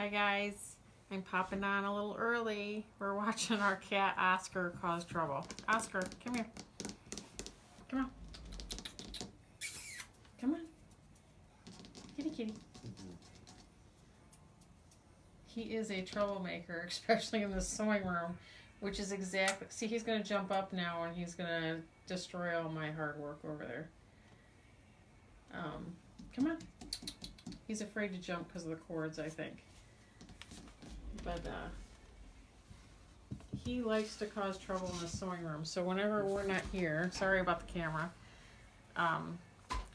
Hi guys, I'm popping on a little early. We're watching our cat Oscar cause trouble. Oscar, come here. Come on. Come on. Kitty kitty. He is a troublemaker, especially in the sewing room, which is exactly, see, he's going to jump up now and he's going to destroy all my hard work over there. Come on. He's afraid to jump because of the cords, I think. But he likes to cause trouble in the sewing room. So whenever we're not here, sorry about the camera,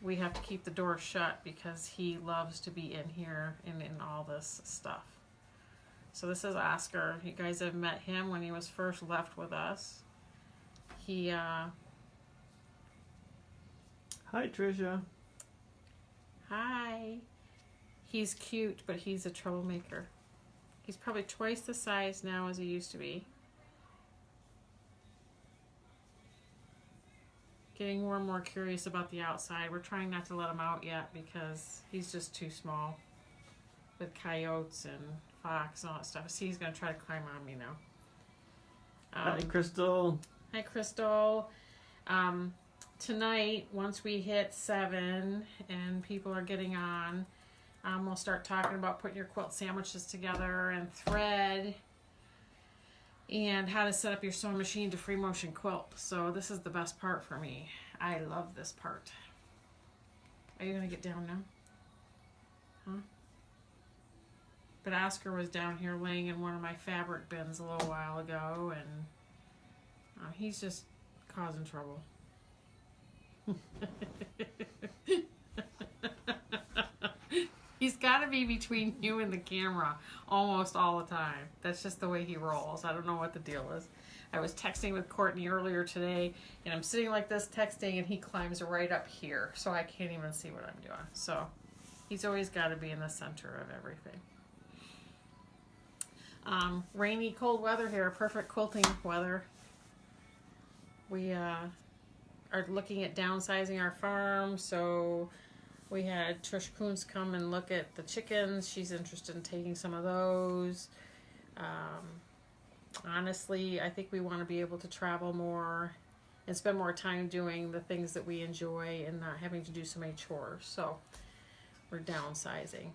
we have to keep the door shut because he loves to be in here and in all this stuff. So this is Oscar. You guys have met him when he was first left with us. He, Hi, Trisha. Hi. He's cute, but he's a troublemaker. He's probably twice the size now as he used to be. Getting more and more curious about the outside. We're trying not to let him out yet because he's just too small with coyotes and fox and all that stuff. See, he's going to try to climb on me now. Hi, Crystal. Hi, Crystal. Tonight, once we hit 7 and people are getting on, we'll start talking about putting your quilt sandwiches together and thread and how to set up your sewing machine to free motion quilt. So this is the best part for me. I love this part. Are you going to get down now? Huh? But Oscar was down here laying in one of my fabric bins a little while ago, and he's just causing trouble. He's got to be between you and the camera almost all the time. That's just the way he rolls. I don't know what the deal is. I was texting with Courtney earlier today, and I'm sitting like this texting, and he climbs right up here, so I can't even see what I'm doing. So he's always got to be in the center of everything. Rainy, cold weather here, perfect quilting weather. We are looking at downsizing our farm, so we had Trish Coons come and look at the chickens. She's interested in taking some of those. Honestly, I think we want to be able to travel more and spend more time doing the things that we enjoy and not having to do so many chores. So we're downsizing.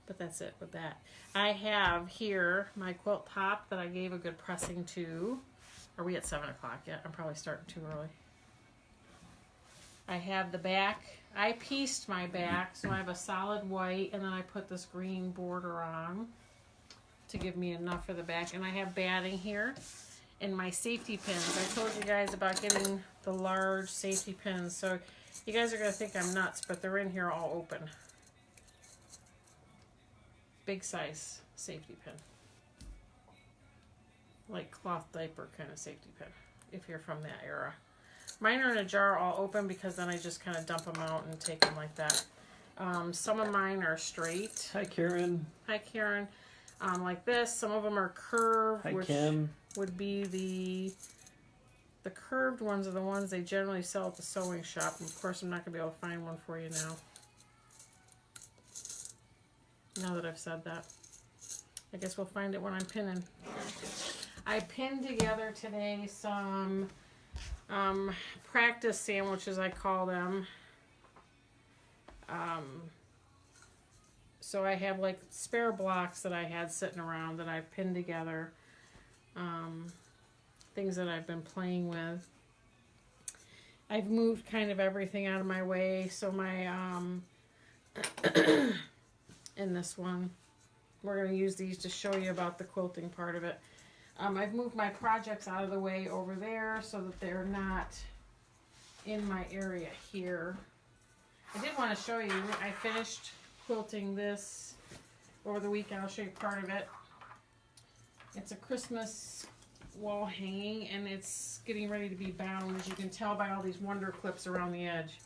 But that's it with that. I have here my quilt top that I gave a good pressing to. Are we at 7 o'clock yet? I'm probably starting too early. I have the back. I pieced my back, so I have a solid white, and then I put this green border on to give me enough for the back. And I have batting here and my safety pins. I told you guys about getting the large safety pins, so you guys are going to think I'm nuts, but they're in here all open. Big size safety pin. Like cloth diaper kind of safety pin, if you're from that era. Mine are in a jar all open because then I just kind of dump them out and take them like that. Some of mine are straight. Hi, Karen. Hi, Karen. Like this. Some of them are curved, Hi, which Kim. would be the curved ones are the ones they generally sell at the sewing shop. And of course, I'm not going to be able to find one for you now. Now that I've said that. I guess we'll find it when I'm pinning. I pinned together today some practice sandwiches, I call them. So I have like spare blocks that I had sitting around that I've pinned together. Things that I've been playing with. I've moved kind of everything out of my way. So my, in this one, we're going to use these to show you about the quilting part of it. I've moved my projects out of the way over there so that they're not in my area here. I did want to show you, I finished quilting this over the weekend. I'll show you part of it. It's a Christmas wall hanging, and it's getting ready to be bound, as you can tell by all these wonder clips around the edge.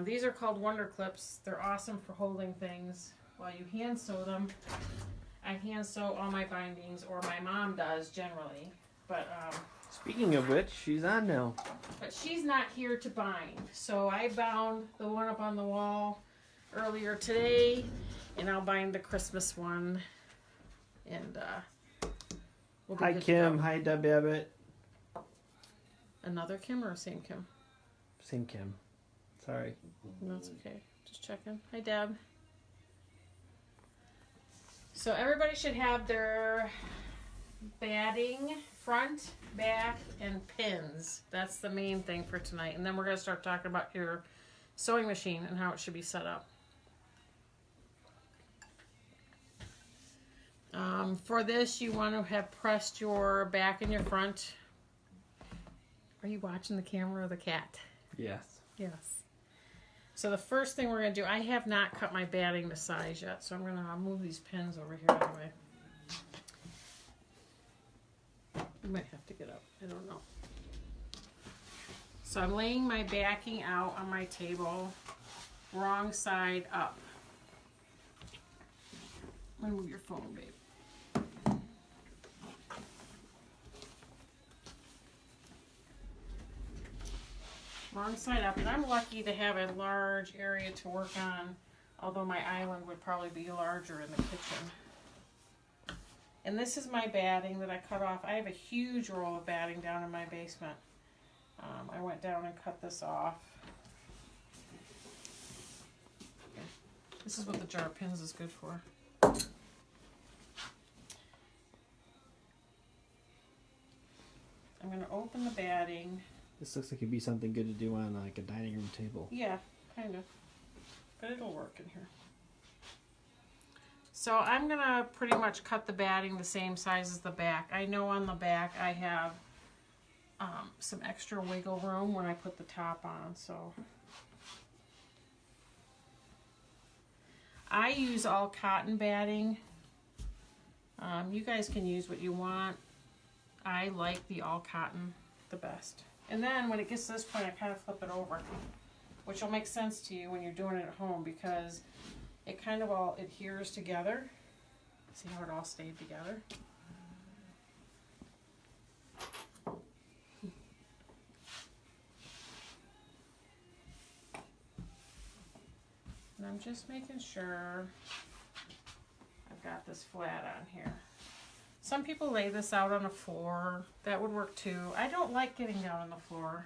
These are called wonder clips. They're awesome for holding things while you hand sew them. I hand sew all my bindings, or my mom does generally, but Speaking of which, she's on now. but she's not here to bind. So I bound the one up on the wall earlier today, And I'll bind the Christmas one. And we'll be Hi good to Kim. go. Hi Deb Abbott. Another Kim or same Kim? Same Kim. Sorry. That's okay. Just checking. Hi, Deb. So everybody should have their batting, front, back, and pins. That's the main thing for tonight. And then we're going to start talking about your sewing machine and how it should be set up. For this, you want to have pressed your back and your front. Are you watching the camera or the cat? Yes. Yes. So the first thing we're going to do, I have not cut my batting to size yet, so I'll move these pins over here anyway. I might have to get up. I don't know. So I'm laying my backing out on my table, wrong side up. I'm going to move your phone, babe. Wrong side up, and I'm lucky to have a large area to work on, although my island would probably be larger in the kitchen. And this is my batting that I cut off. I have a huge roll of batting down in my basement. I went down and cut this off. This is what the jar of pins is good for. I'm going to open the batting. This looks like it'd be something good to do on like a dining room table. Yeah, kind of. But it'll work in here. So I'm going to pretty much cut the batting the same size as the back. I know on the back I have some extra wiggle room when I put the top on. So I use all cotton batting. You guys can use what you want. I like the all cotton the best. And then when it gets to this point, I kind of flip it over, which will make sense to you when you're doing it at home because it kind of all adheres together. See how it all stayed together? And I'm just making sure I've got this flat on here. Some people lay this out on the floor. That would work too. I don't like getting down on the floor.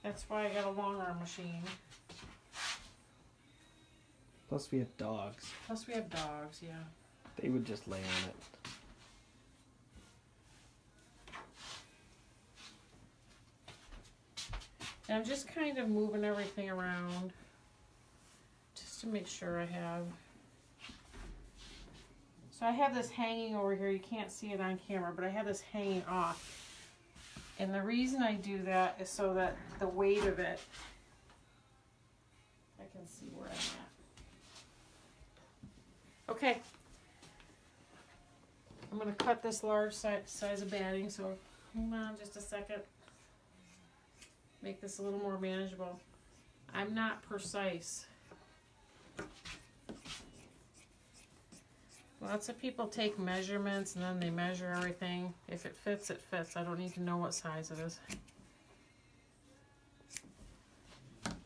That's why I got a long arm machine. Plus we have dogs. Plus we have dogs, yeah. They would just lay on it. And I'm just kind of moving everything around just to make sure I have. So I have this hanging over here. You can't see it on camera, but I have this hanging off. And the reason I do that is so that the weight of it, I can see where I'm at. Okay. I'm going to cut this large size of batting, so hold on just a second. Make this a little more manageable. I'm not precise. Lots of people take measurements and then they measure everything. If it fits, it fits. I don't need to know what size it is.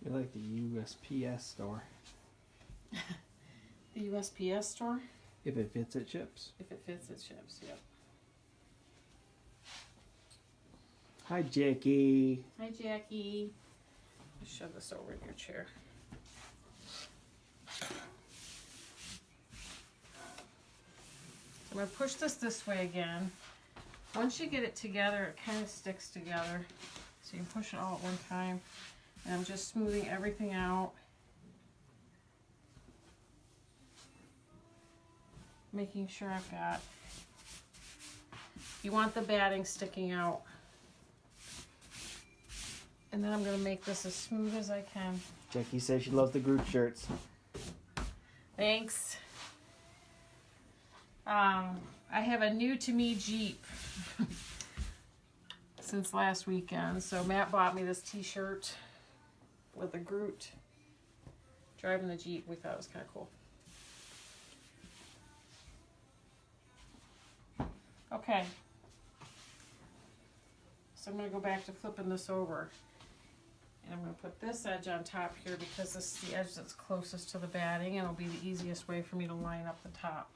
You're like the USPS store. The USPS store? If it fits, it ships. If it fits, it ships, yep. Hi, Jackie. Hi, Jackie. Just shove this over in your chair. I'm going to push this way again. Once you get it together, it kind of sticks together. So you can push it all at one time. And I'm just smoothing everything out. Making sure I've got... You want the batting sticking out. And then I'm going to make this as smooth as I can. Jackie says she loves the Groot shirts. Thanks. I have a new to me Jeep since last weekend. So Matt bought me this t-shirt with a Groot driving the Jeep. We thought it was kind of cool. Okay. So I'm going to go back to flipping this over. And I'm going to put this edge on top here because this is the edge that's closest to the batting, and it'll be the easiest way for me to line up the top.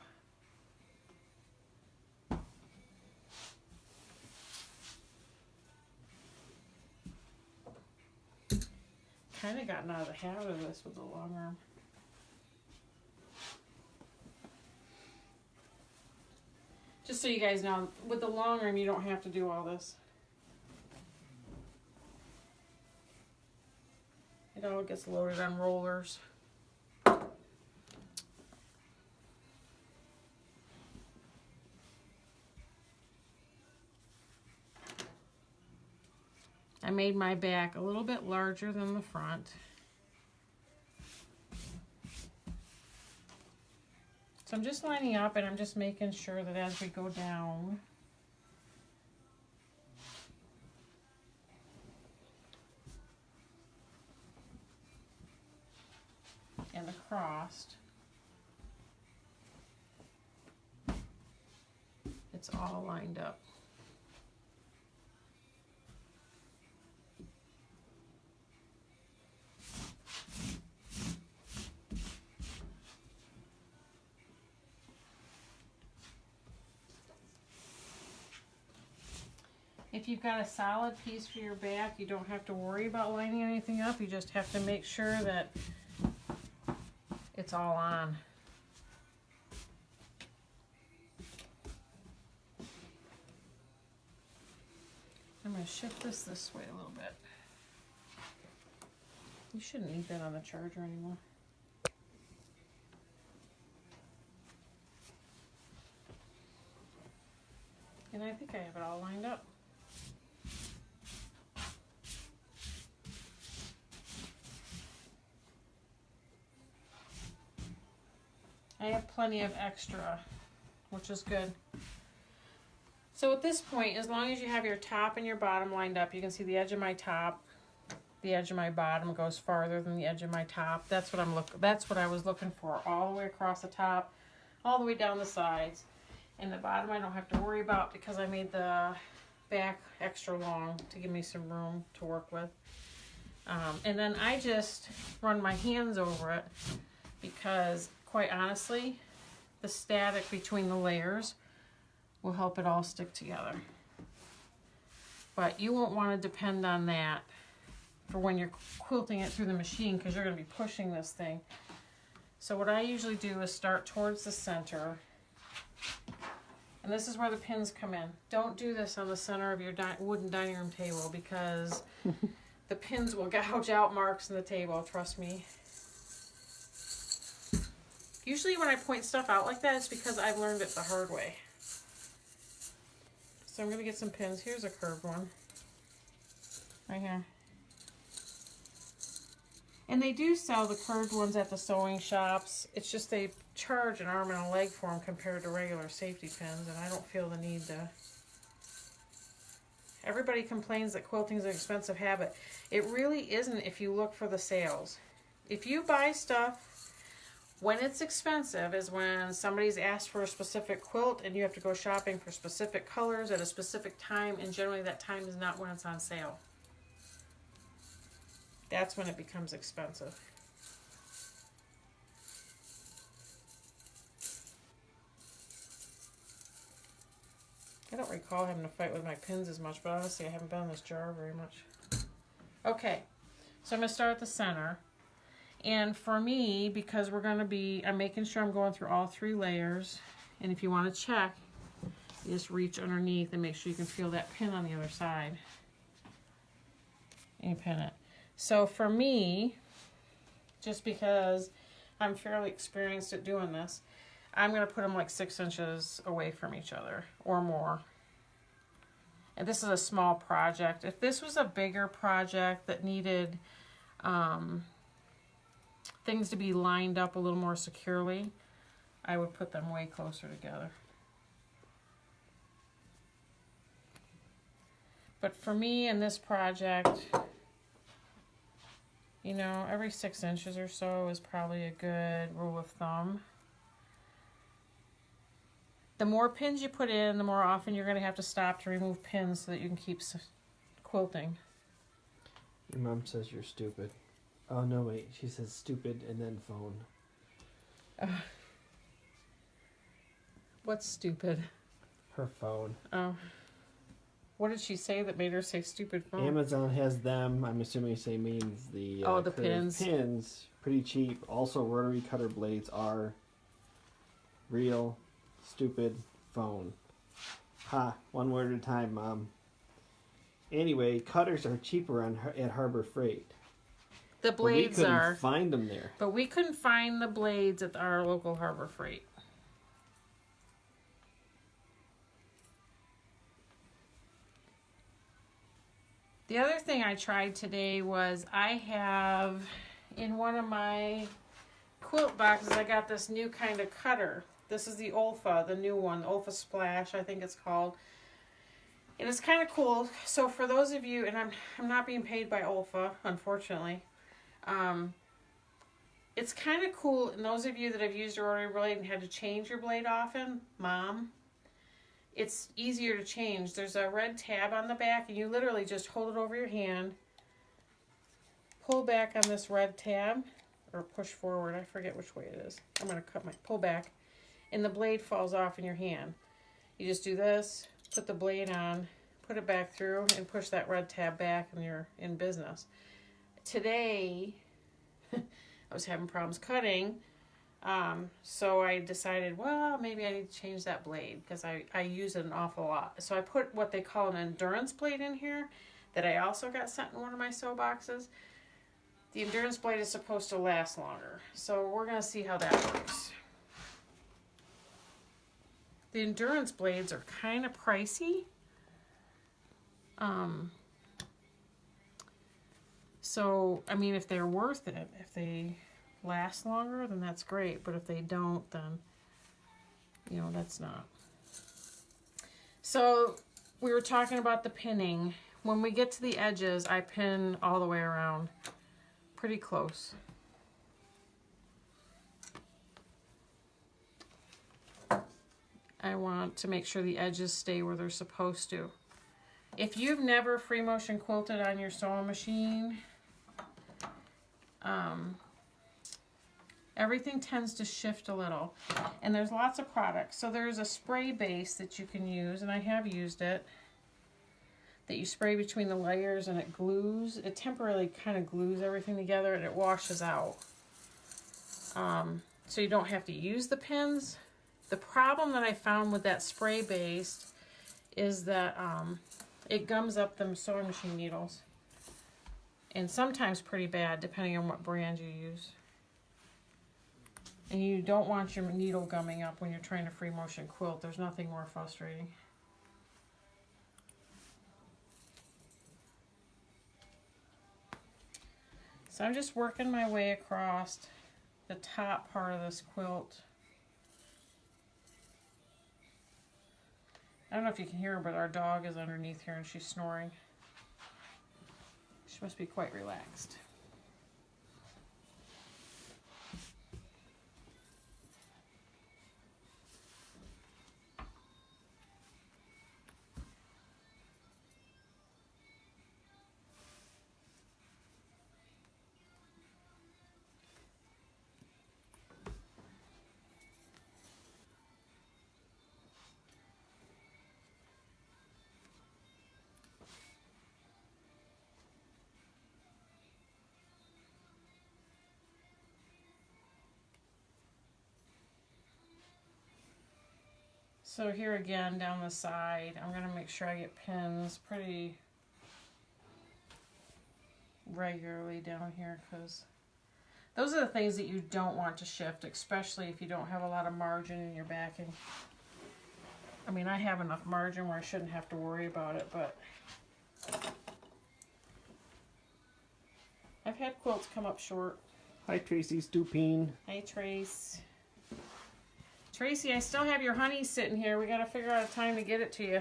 Kind of gotten out of the habit of this with the long arm. Just so you guys know, with the long arm you don't have to do all this. It all gets loaded on rollers. I made my back a little bit larger than the front. So I'm just lining up and I'm just making sure that as we go down, and across, it's all lined up. If you've got a solid piece for your back, you don't have to worry about lining anything up. You just have to make sure that it's all on. I'm going to shift this way a little bit. You shouldn't need that on the charger anymore. And I think I have it all lined up. I have plenty of extra, which is good. So at this point, as long as you have your top and your bottom lined up, you can see the edge of my top, the edge of my bottom goes farther than the edge of my top. That's what I was looking for, all the way across the top, all the way down the sides. And the bottom I don't have to worry about because I made the back extra long to give me some room to work with. And then I just run my hands over it because, quite honestly, the static between the layers will help it all stick together. But you won't want to depend on that for when you're quilting it through the machine because you're going to be pushing this thing. So what I usually do is start towards the center. And this is where the pins come in. Don't do this on the center of your wooden dining room table because the pins will gouge out marks in the table, trust me. Usually when I point stuff out like that, it's because I've learned it the hard way. So I'm going to get some pins. Here's a curved one. Right here. And they do sell the curved ones at the sewing shops. It's just they charge an arm and a leg for them compared to regular safety pins, and I don't feel the need to. Everybody complains that quilting is an expensive habit. It really isn't if you look for the sales. If you buy stuff when it's expensive is when somebody's asked for a specific quilt and you have to go shopping for specific colors at a specific time, and generally that time is not when it's on sale. That's when it becomes expensive. I don't recall having to fight with my pins as much, but honestly I haven't been in this jar very much. Okay, so I'm going to start at the center. And for me, because I'm making sure I'm going through all 3 layers. And if you want to check, you just reach underneath and make sure you can feel that pin on the other side. And you pin it. So for me, just because I'm fairly experienced at doing this, I'm going to put them like 6 inches away from each other or more. And this is a small project. If this was a bigger project that needed things to be lined up a little more securely, I would put them way closer together. But for me in this project, you know, every 6 inches or so is probably a good rule of thumb. The more pins you put in, the more often you're going to have to stop to remove pins so that you can keep quilting. Your mom says you're stupid. Oh, no, wait. She says stupid and then phone. What's stupid? Her phone. Oh. What did she say that made her say stupid phone? Amazon has them. I'm assuming she means the the pins. Pins. Pretty cheap. Also, rotary cutter blades are real stupid phone. Ha. One word at a time, Mom. Anyway, cutters are cheaper at Harbor Freight. The blades are. We couldn't find them there. But we couldn't find the blades at our local Harbor Freight. The other thing I tried today was I have in one of my quilt boxes, I got this new kind of cutter. This is the Olfa, the new one, Olfa Splash, I think it's called. And it's kind of cool. So for those of you, and I'm not being paid by Olfa, unfortunately. It's kind of cool, and those of you that have used a rotary blade and had to change your blade often, Mom, it's easier to change. There's a red tab on the back, and you literally just hold it over your hand, pull back on this red tab, or push forward, I forget which way it is. I'm going to pull back, and the blade falls off in your hand. You just do this, put the blade on, put it back through, and push that red tab back, and you're in business. Today, I was having problems cutting, so I decided, well, maybe I need to change that blade because I use it an awful lot. So I put what they call an endurance blade in here that I also got sent in one of my sew boxes. The endurance blade is supposed to last longer, so we're going to see how that works. The endurance blades are kind of pricey. So, I mean, if they're worth it, if they last longer, then that's great. But if they don't, then, you know, that's not. So, we were talking about the pinning. When we get to the edges, I pin all the way around. Pretty close. I want to make sure the edges stay where they're supposed to. If you've never free motion quilted on your sewing machine, everything tends to shift a little. And there's lots of products. So there's a spray base that you can use, and I have used it, that you spray between the layers and it glues. It temporarily kind of glues everything together and it washes out. So you don't have to use the pins. The problem that I found with that spray base is that it gums up them sewing machine needles. And sometimes pretty bad, depending on what brand you use. And you don't want your needle gumming up when you're trying to free motion quilt. There's nothing more frustrating. So I'm just working my way across the top part of this quilt. I don't know if you can hear her, but our dog is underneath here and she's snoring. She must be quite relaxed. So here again, down the side, I'm going to make sure I get pins pretty regularly down here, because those are the things that you don't want to shift, especially if you don't have a lot of margin in your backing. I mean, I have enough margin where I shouldn't have to worry about it, but I've had quilts come up short. Hi, Tracy Stupine. Hi, Trace. Tracy, I still have your honey sitting here. We got to figure out a time to get it to you.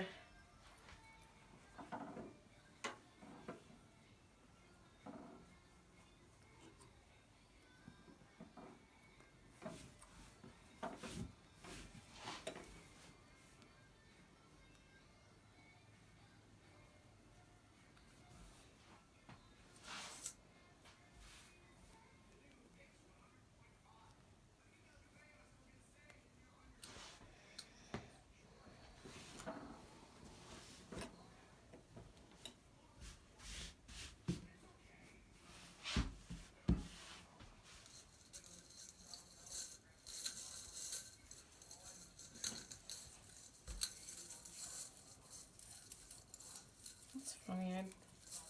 I mean,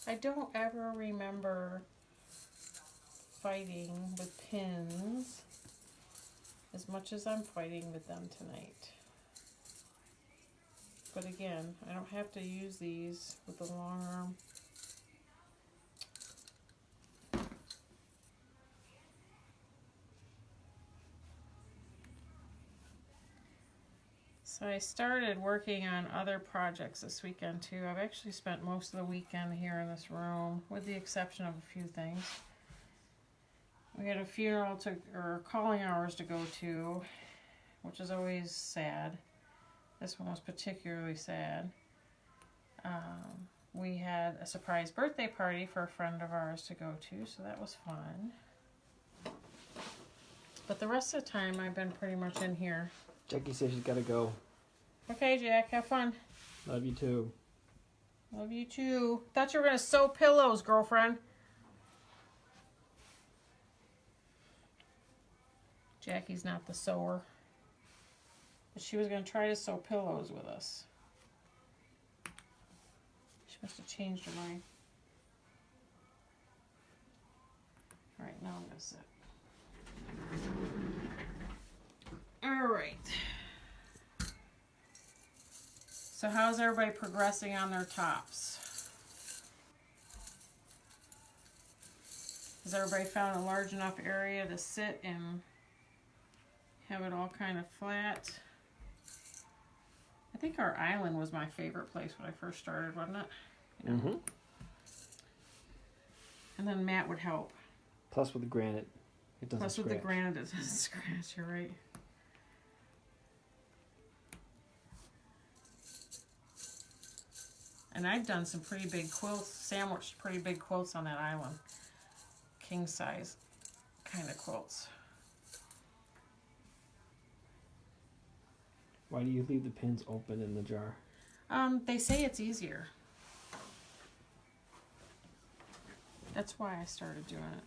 I don't ever remember fighting with pins as much as I'm fighting with them tonight. But again, I don't have to use these with the long arm. So I started working on other projects this weekend too. I've actually spent most of the weekend here in this room, with the exception of a few things. We had a funeral or calling hours to go to, which is always sad. This one was particularly sad. We had a surprise birthday party for a friend of ours to go to, so that was fun. But the rest of the time I've been pretty much in here. Jackie says she's gotta go. Okay, Jack, have fun. Love you too. Love you too. Thought you were gonna sew pillows, girlfriend. Jackie's not the sewer. But she was gonna try to sew pillows with us. She must have changed her mind. Alright, now I'm gonna sit. Alright. So how's everybody progressing on their tops? Has everybody found a large enough area to sit and have it all kind of flat? I think our island was my favorite place when I first started, wasn't it? You know? Mm-hmm. And then Matt would help. Plus with the granite, it doesn't Plus scratch. with the granite, it doesn't scratch, you're right. And I've done some pretty big quilts, sandwiched pretty big quilts on that island. King size kind of quilts. Why do you leave the pins open in the jar? They say it's easier. That's why I started doing it.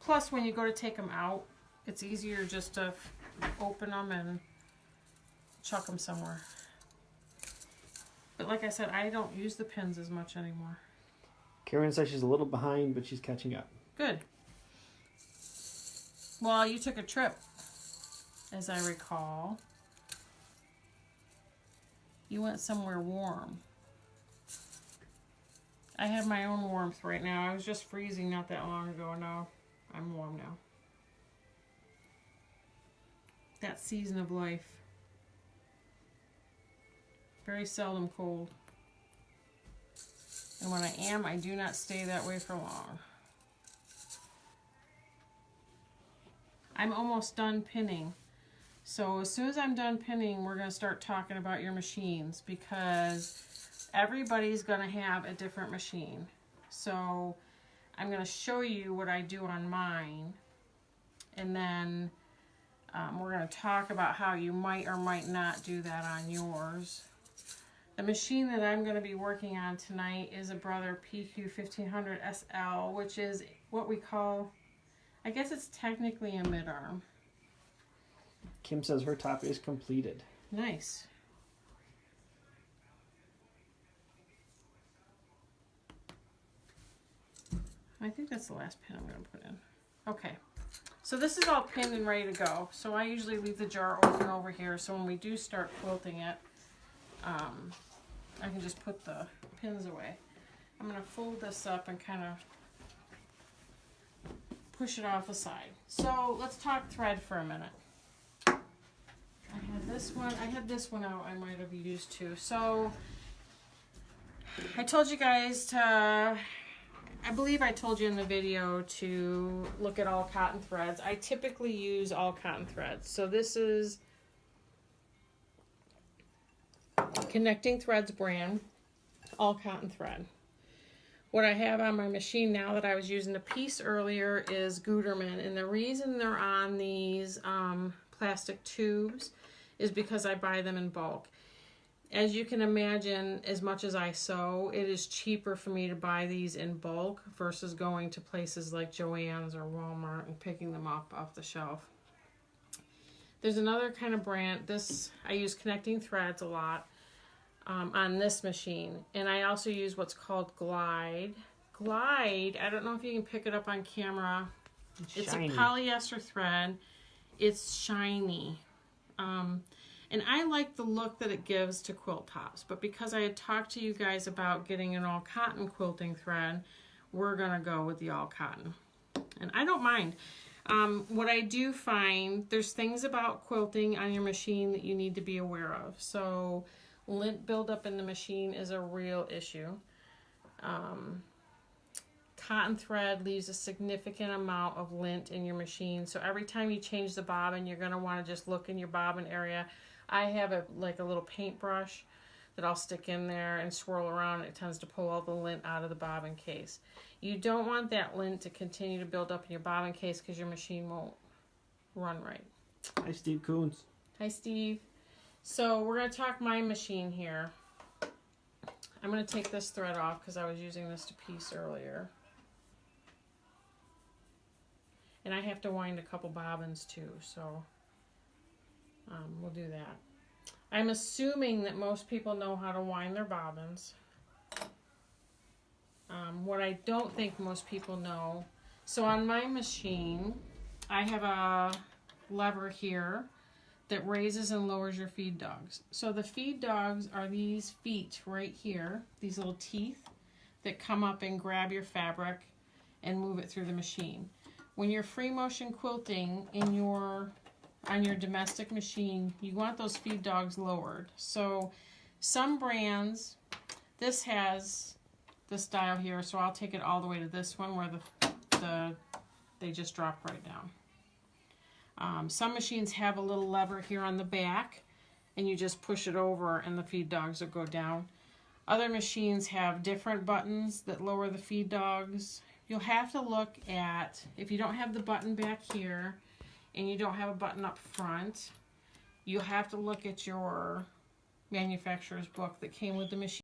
Plus, when you go to take them out, it's easier just to open them and chuck them somewhere. But like I said, I don't use the pins as much anymore. Karen says she's a little behind, but she's catching up. Good. Well, you took a trip, as I recall. You went somewhere warm. I have my own warmth right now. I was just freezing not that long ago. Now I'm warm now. That season of life. Very seldom cold. And when I am, I do not stay that way for long. I'm almost done pinning. So as soon as I'm done pinning, we're going to start talking about your machines, because everybody's going to have a different machine. So I'm going to show you what I do on mine, and then we're going to talk about how you might or might not do that on yours. The machine that I'm going to be working on tonight is a Brother PQ1500 SL, which is what we call, I guess it's technically a mid-arm. Kim says her top is completed. Nice. I think that's the last pin I'm going to put in. Okay. So this is all pinned and ready to go. So I usually leave the jar open over here, so when we do start quilting it, I can just put the pins away. I'm going to fold this up and kind of push it off the side. So let's talk thread for a minute. I had this one. I had this one out I might have used too. So I told you guys to, I believe I told you in the video to look at all cotton threads. I typically use all cotton threads. So this is Connecting Threads brand, all cotton thread. What I have on my machine now that I was using the piece earlier is Gutermann, and the reason they're on these plastic tubes is because I buy them in bulk. As you can imagine, as much as I sew, it is cheaper for me to buy these in bulk versus going to places like Joann's or Walmart and picking them up off the shelf. There's another kind of brand. This, I use Connecting Threads a lot. on this machine. And I also use what's called Glide. Glide, I don't know if you can pick it up on camera. It's a polyester thread. It's shiny. And I like the look that it gives to quilt tops, but because I had talked to you guys about getting an all cotton quilting thread, we're gonna go with the all cotton. And I don't mind. What I do find, there's things about quilting on your machine that you need to be aware of. So lint buildup in the machine is a real issue. Cotton thread leaves a significant amount of lint in your machine. So every time you change the bobbin, you're gonna wanna just look in your bobbin area. I have a little paintbrush that I'll stick in there and swirl around. It tends to pull all the lint out of the bobbin case. You don't want that lint to continue to build up in your bobbin case because your machine won't run right. Hi, Steve Coons. Hi, Steve. So we're going to talk my machine here. I'm going to take this thread off because I was using this to piece earlier. And I have to wind a couple bobbins too, so we'll do that. I'm assuming that most people know how to wind their bobbins. What I don't think most people know, so on my machine, I have a lever here that raises and lowers your feed dogs. So the feed dogs are these feet right here, these little teeth that come up and grab your fabric and move it through the machine. When you're free motion quilting on your domestic machine, you want those feed dogs lowered. So some brands, this has the style here, so I'll take it all the way to this one where they just drop right down. Some machines have a little lever here on the back and you just push it over and the feed dogs will go down. Other machines have different buttons that lower the feed dogs. You'll have to look at, if you don't have the button back here and you don't have a button up front, you'll have to look at your manufacturer's book that came with the machine.